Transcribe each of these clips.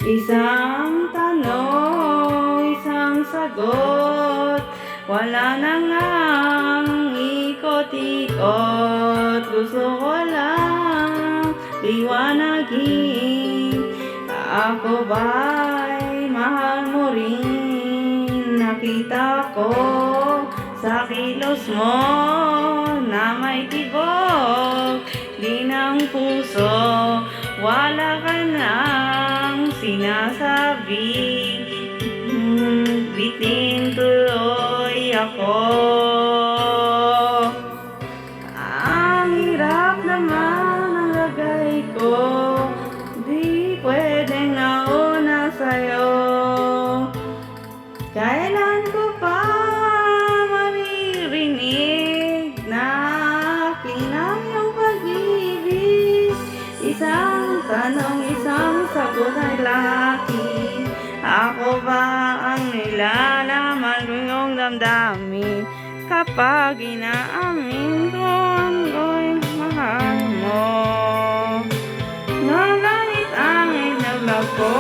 Isang tanong, isang sagot, wala na ngang ikot-ikot. Gusto ko lang liwanagin, ako ba'y mahal mo rin? Nakita ko sa kilos mo na may tibok, di ng puso, wala ka nang sinasabi. Bitin tuloy ako. Ang hirap naman ang lagay ko, di pwedeng nauna sa'yo. Kailan ko pa maririnig na aking yung pag-ibig? Isang tanong, isang sagot ay laki. Ako ba ang nilalaman ko yung damdamin kapag inaamin ko ang ako'y mahal mo? Nagalit ang inabag ko,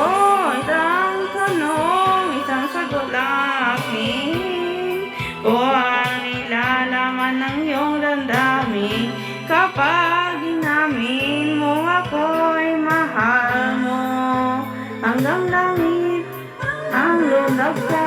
isang tanong, isang sagot laki. Ko ang nilalaman ng iyong damdamin kapag inamin mo ako'y mahal mo. Hanggang langit ang lundag ko.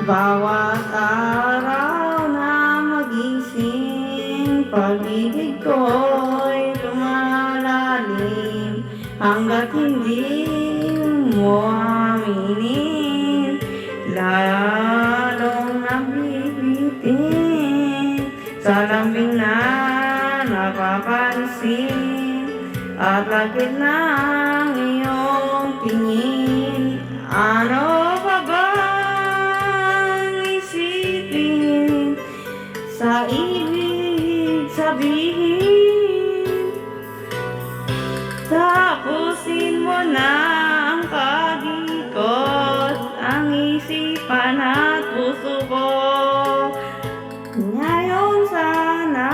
Bawat araw na magising, pag-ibig ko'y lumalalim. Hanggat hindi mo aminin, lalong nabibitin. Sa lambing na napapansin at lagit ng iyong tingin, ano pa bang isipin sa ibig sabihin? Tapusin mo na ang pag-ikot, ang isipan at puso ko. Ngayon sana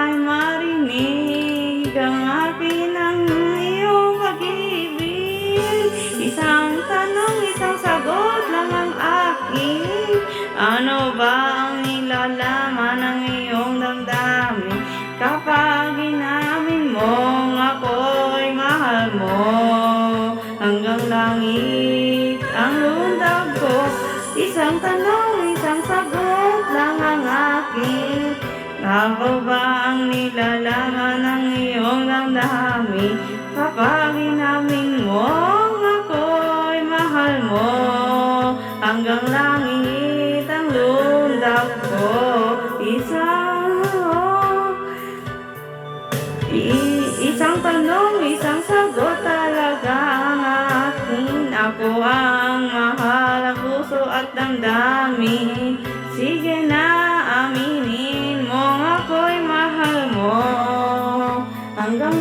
ay marinig ang akin ang iyong pag-ibig. Isang tanong, isang sagot lang ang akin. Ano ba ang nilalaman ng iyong damdamin kapag inamin mong ako'y mahal mo? Hanggang langit ang lundag ko, isang tanong, isang sagot lang ang akin. Ako ba ang nilalaman ng iyong damdamin kapag inamin mong ako'y mahal mo? Hanggang langit ang lundag ko, isang tanong, isang sagot talaga ang akin. Ako ang mahal, ang puso at damdamin. Sige na, aminin mo ako'y mahal mo. Hanggang